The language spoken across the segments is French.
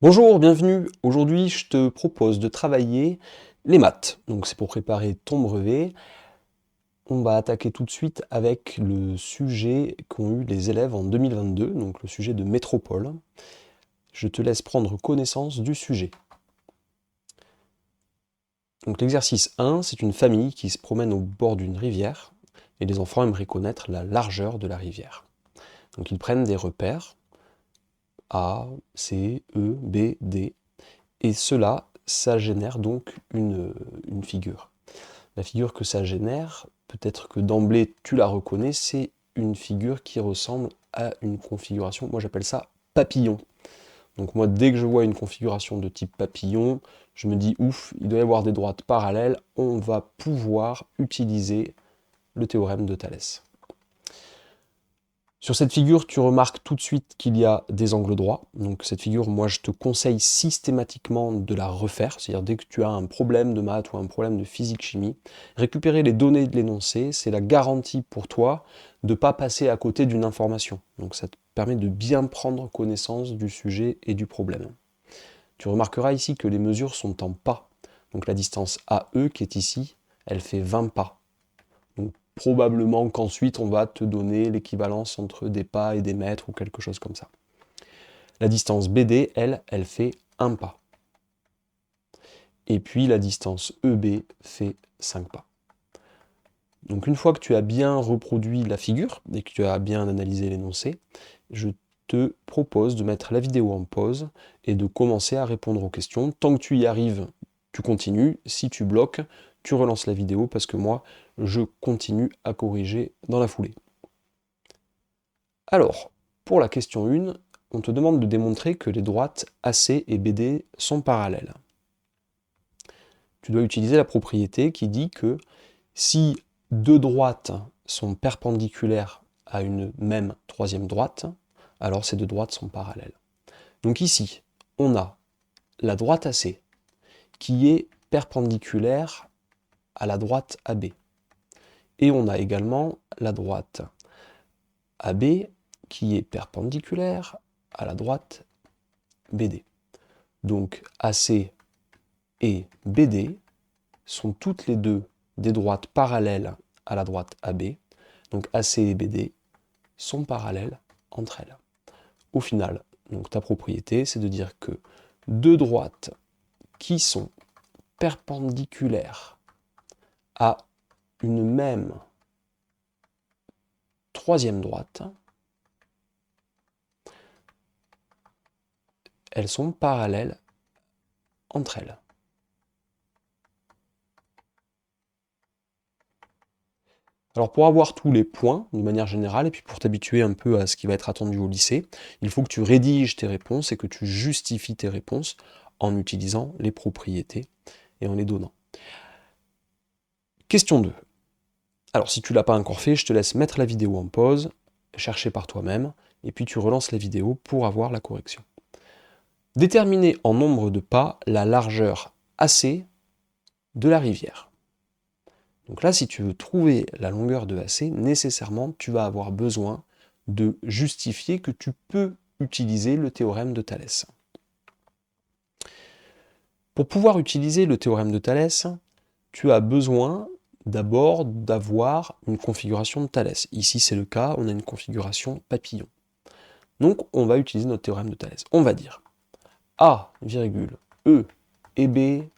Bonjour, bienvenue. Aujourd'hui, je te propose de travailler les maths. Donc, c'est pour préparer ton brevet. On va attaquer tout de suite avec le sujet qu'ont eu les élèves en 2022, donc le sujet de métropole. Je te laisse prendre connaissance du sujet. Donc, l'exercice 1, c'est une famille qui se promène au bord d'une rivière et les enfants aimeraient connaître la largeur de la rivière. Donc, ils prennent des repères A, C, E, B, D. Et cela, ça génère donc une figure. La figure que ça génère, peut-être que d'emblée tu la reconnais, c'est une figure qui ressemble à une configuration, moi j'appelle ça papillon. Donc moi dès que je vois une configuration de type papillon, je me dis ouf, il doit y avoir des droites parallèles, on va pouvoir utiliser le théorème de Thalès. Sur cette figure, tu remarques tout de suite qu'il y a des angles droits. Donc cette figure, moi je te conseille systématiquement de la refaire, c'est-à-dire dès que tu as un problème de maths ou un problème de physique-chimie, récupérer les données de l'énoncé, c'est la garantie pour toi de ne pas passer à côté d'une information. Donc ça te permet de bien prendre connaissance du sujet et du problème. Tu remarqueras ici que les mesures sont en pas. Donc la distance AE qui est ici, elle fait 20 pas. Donc probablement qu'ensuite on va te donner l'équivalence entre des pas et des mètres ou quelque chose comme ça. La distance BD, elle fait 1 pas. Et puis la distance EB fait 5 pas. Donc une fois que tu as bien reproduit la figure et que tu as bien analysé l'énoncé, je te propose de mettre la vidéo en pause et de commencer à répondre aux questions. Tant que tu y arrives, tu continues. Si tu bloques, tu relances la vidéo parce que moi, je continue à corriger dans la foulée. Alors, pour la question 1, on te demande de démontrer que les droites AC et BD sont parallèles. Tu dois utiliser la propriété qui dit que si deux droites sont perpendiculaires à une même troisième droite, alors ces deux droites sont parallèles. Donc ici, on a la droite AC qui est perpendiculaire à la droite AB. Et on a également la droite AB qui est perpendiculaire à la droite BD. Donc AC et BD sont toutes les deux des droites parallèles à la droite AB. Donc AC et BD sont parallèles entre elles. Au final, donc ta propriété, c'est de dire que deux droites qui sont perpendiculaires à une même troisième droite, elles sont parallèles entre elles. Alors pour avoir tous les points, de manière générale, et puis pour t'habituer un peu à ce qui va être attendu au lycée, il faut que tu rédiges tes réponses et que tu justifies tes réponses en utilisant les propriétés et en les donnant. Question 2. Alors si tu ne l'as pas encore fait, je te laisse mettre la vidéo en pause, chercher par toi-même, et puis tu relances la vidéo pour avoir la correction. Déterminer en nombre de pas la largeur AC de la rivière. Donc là, si tu veux trouver la longueur de AC, nécessairement, tu vas avoir besoin de justifier que tu peux utiliser le théorème de Thalès. Pour pouvoir utiliser le théorème de Thalès, tu as besoin d'abord d'avoir une configuration de Thalès. Ici, c'est le cas, on a une configuration papillon. Donc, on va utiliser notre théorème de Thalès. On va dire A, E et B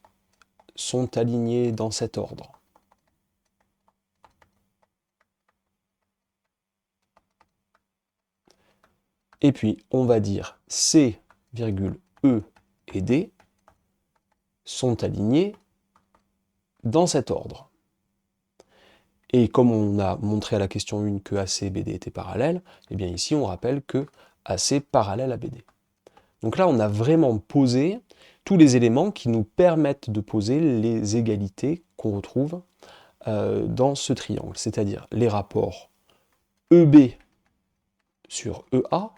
sont alignés dans cet ordre. Et puis, on va dire C, E et D sont alignés dans cet ordre. Et comme on a montré à la question 1 que AC et BD étaient parallèles, et bien ici on rappelle que AC parallèle à BD. Donc là on a vraiment posé tous les éléments qui nous permettent de poser les égalités qu'on retrouve dans ce triangle, c'est-à-dire les rapports EB sur EA,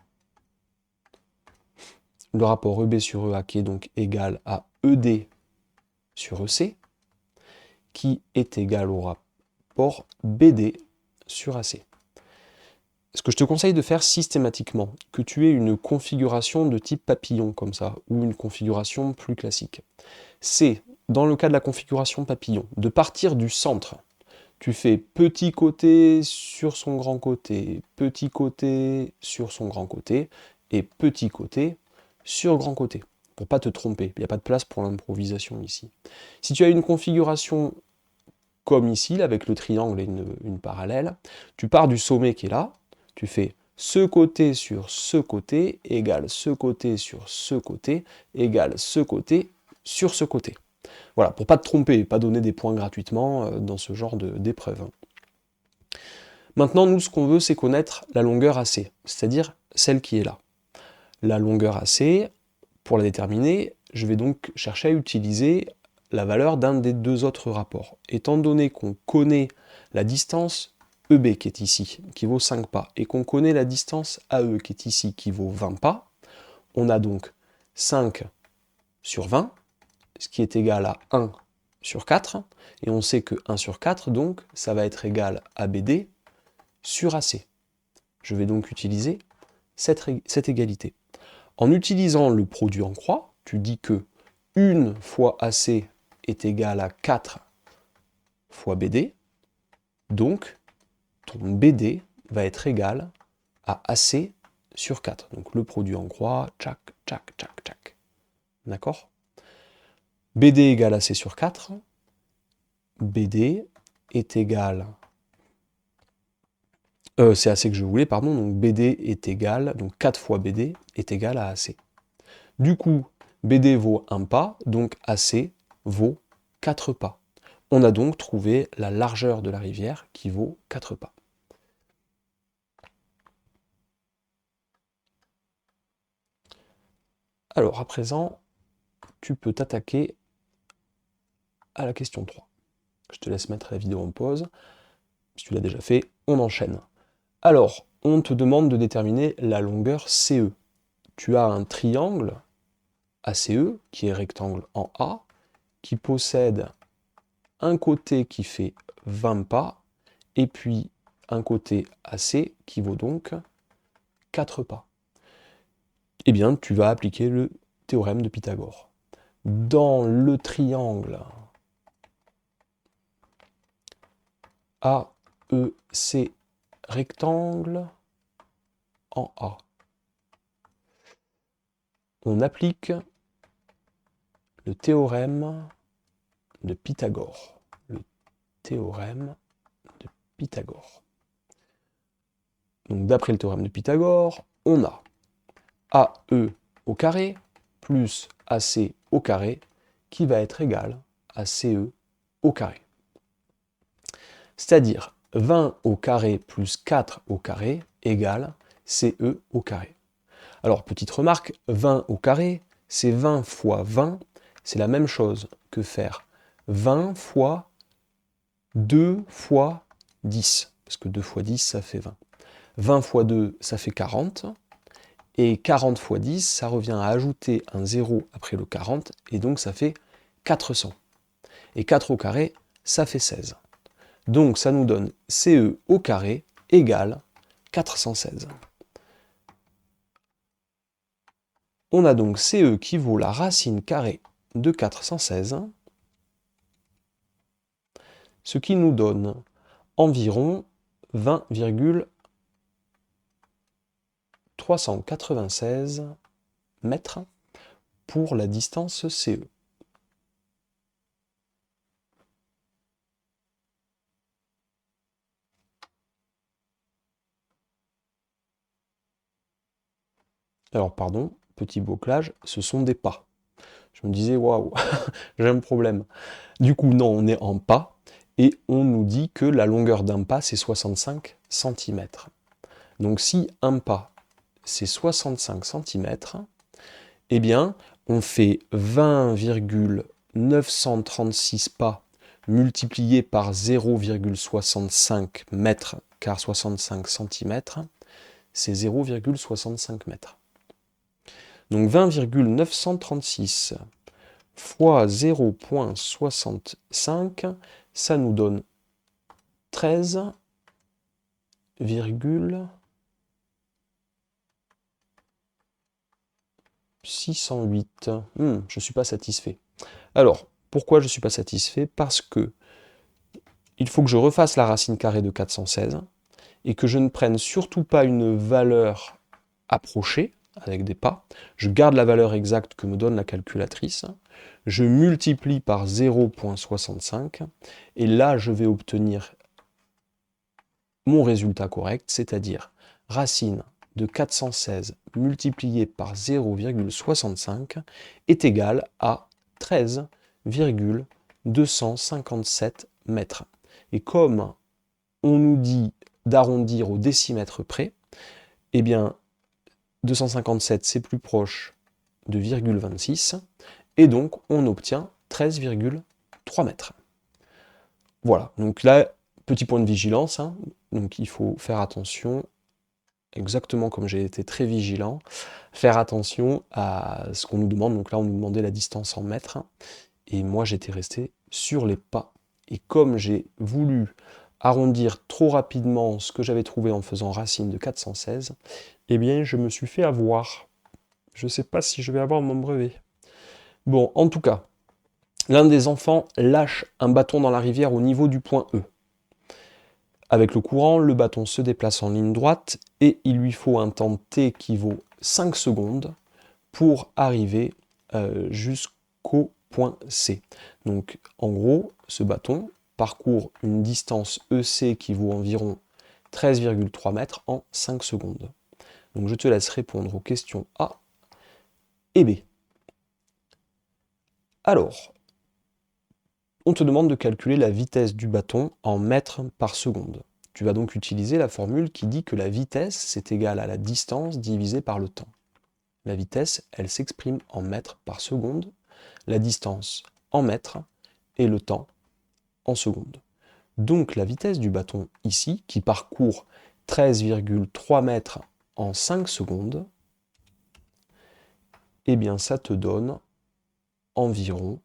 le rapport EB sur EA qui est donc égal à ED sur EC, qui est égal au rapport BD sur AC. ce que je te conseille de faire systématiquement, que tu aies une configuration de type papillon comme ça, ou une configuration plus classique, c'est, dans le cas de la configuration papillon, de partir du centre. Tu fais petit côté sur son grand côté, petit côté sur son grand côté, et petit côté sur grand côté, pour pas te tromper. Il n'y a pas de place pour l'improvisation ici. Si tu as une configuration comme ici, là, avec le triangle et une parallèle, tu pars du sommet qui est là, tu fais ce côté sur ce côté égale ce côté sur ce côté égale ce côté sur ce côté. Voilà, pour pas te tromper, pas donner des points gratuitement dans ce genre d'épreuve. Maintenant, nous, ce qu'on veut, c'est connaître la longueur AC, c'est-à-dire celle qui est là. La longueur AC, pour la déterminer, je vais donc chercher à utiliser la valeur d'un des deux autres rapports. Étant donné qu'on connaît la distance EB qui est ici, qui vaut 5 pas, et qu'on connaît la distance AE qui est ici, qui vaut 20 pas, on a donc 5 sur 20, ce qui est égal à 1 sur 4, et on sait que 1 sur 4, donc, ça va être égal à BD sur AC. Je vais donc utiliser cette égalité. En utilisant le produit en croix, tu dis que 1 fois AC est égal à 4 fois BD, donc ton BD va être égal à AC sur 4. Donc le produit en croix, tchac, tchac, tchac, tchac. D'accord? BD égale AC sur 4, BD est égal... c'est AC que je voulais, pardon, donc BD est égal, donc 4 fois BD est égal à AC. Du coup, BD vaut 1 pas, donc AC vaut 4 pas. On a donc trouvé la largeur de la rivière qui vaut 4 pas. Alors, à présent, tu peux t'attaquer à la question 3. Je te laisse mettre la vidéo en pause. Si tu l'as déjà fait, on enchaîne. Alors, on te demande de déterminer la longueur CE. Tu as un triangle ACE, qui est rectangle en A, qui possède un côté qui fait 20 pas, et puis un côté AC qui vaut donc 4 pas. Eh bien, tu vas appliquer le théorème de Pythagore. Dans le triangle AEC rectangle en A, on applique le théorème de Pythagore. Le théorème de Pythagore. Donc d'après le théorème de Pythagore, on a AE au carré plus AC au carré qui va être égal à CE au carré. C'est-à-dire 20 au carré plus 4 au carré égale CE au carré. Alors, petite remarque, 20 au carré, c'est 20 fois 20, c'est la même chose que faire 20 fois 2 fois 10, parce que 2 fois 10, ça fait 20. 20 fois 2, ça fait 40, et 40 fois 10, ça revient à ajouter un 0 après le 40, et donc ça fait 400. Et 4 au carré, ça fait 16. Donc ça nous donne CE au carré égale 416. On a donc CE qui vaut la racine carrée de 416, ce qui nous donne environ 20,396 mètres pour la distance CE. Alors pardon, petit bouclage, ce sont des pas. Je me disais, waouh, j'ai un problème. Du coup, non, on est en pas, et on nous dit que la longueur d'un pas, c'est 65 cm. Donc si un pas, c'est 65 cm, eh bien, on fait 20,936 pas multiplié par 0,65 mètres, car 65 cm, c'est 0,65 mètres. Donc 20,936 fois 0,65, ça nous donne 13,9 608. Je ne suis pas satisfait. Alors, pourquoi je ne suis pas satisfait? Parce que il faut que je refasse la racine carrée de 416 et que je ne prenne surtout pas une valeur approchée avec des pas. Je garde la valeur exacte que me donne la calculatrice. Je multiplie par 0,65 et là, je vais obtenir mon résultat correct, c'est-à-dire racine de 416 multiplié par 0,65 est égal à 13,257 mètres. Et comme on nous dit d'arrondir au décimètre près, eh bien 257 c'est plus proche de 0,26 et donc on obtient 13,3 mètres. Voilà, donc là, petit point de vigilance, hein. Donc il faut faire attention, exactement comme j'ai été très vigilant, faire attention à ce qu'on nous demande. Donc là, on nous demandait la distance en mètres, et moi j'étais resté sur les pas. Et comme j'ai voulu arrondir trop rapidement ce que j'avais trouvé en faisant racine de 416, eh bien je me suis fait avoir. Je ne sais pas si je vais avoir mon brevet. Bon, en tout cas, l'un des enfants lâche un bâton dans la rivière au niveau du point E. Avec le courant, le bâton se déplace en ligne droite et il lui faut un temps t qui vaut 5 secondes pour arriver jusqu'au point C. Donc en gros, ce bâton parcourt une distance EC qui vaut environ 13,3 mètres en 5 secondes. Donc je te laisse répondre aux questions A et B. Alors, on te demande de calculer la vitesse du bâton en mètres par seconde. Tu vas donc utiliser la formule qui dit que la vitesse, c'est égal à la distance divisée par le temps. La vitesse, elle s'exprime en mètres par seconde, la distance en mètres et le temps en secondes. Donc la vitesse du bâton ici, qui parcourt 13,3 mètres en 5 secondes, eh bien ça te donne environ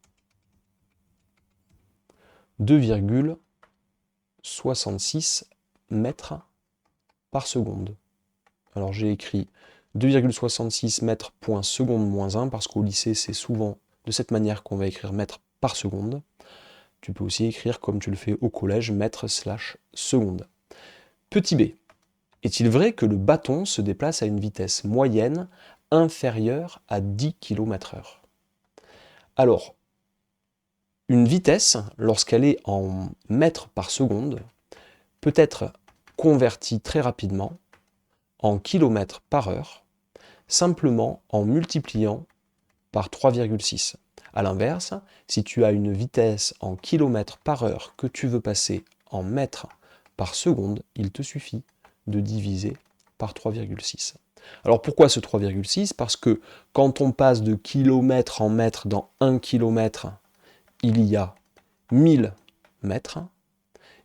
2,66 mètres par seconde. Alors j'ai écrit 2,66 mètres point seconde moins 1 parce qu'au lycée c'est souvent de cette manière qu'on va écrire mètres par seconde. Tu peux aussi écrire comme tu le fais au collège, mètres / seconde. Petit b, est-il vrai que le bâton se déplace à une vitesse moyenne inférieure à 10 km/h? Alors, une vitesse, lorsqu'elle est en mètres par seconde, peut être convertie très rapidement en kilomètres par heure, simplement en multipliant par 3,6. A l'inverse, si tu as une vitesse en kilomètres par heure que tu veux passer en mètres par seconde, il te suffit de diviser par 3,6. Alors pourquoi ce 3,6? Parce que quand on passe de kilomètres en mètres dans 1 kilomètre, il y a 1000 mètres.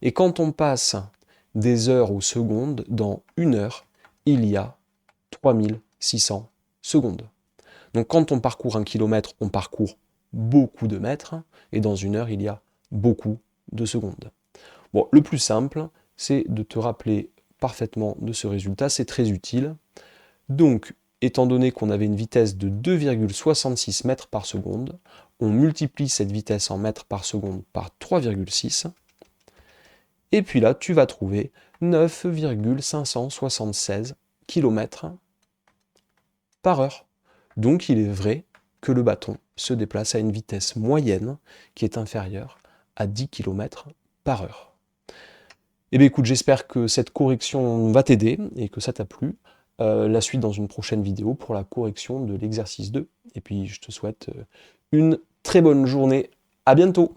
Et quand on passe des heures aux secondes, dans 1 heure, il y a 3600 secondes. Donc quand on parcourt 1 kilomètre, on parcourt beaucoup de mètres, et dans 1 heure, il y a beaucoup de secondes. Bon, le plus simple, c'est de te rappeler parfaitement de ce résultat, c'est très utile. Donc, étant donné qu'on avait une vitesse de 2,66 mètres par seconde, on multiplie cette vitesse en mètres par seconde par 3,6, et puis là, tu vas trouver 9,576 km par heure. Donc il est vrai que le bâton se déplace à une vitesse moyenne qui est inférieure à 10 km par heure. Eh bien écoute, j'espère que cette correction va t'aider et que ça t'a plu. La suite dans une prochaine vidéo pour la correction de l'exercice 2. Et puis je te souhaite une très bonne journée. À bientôt!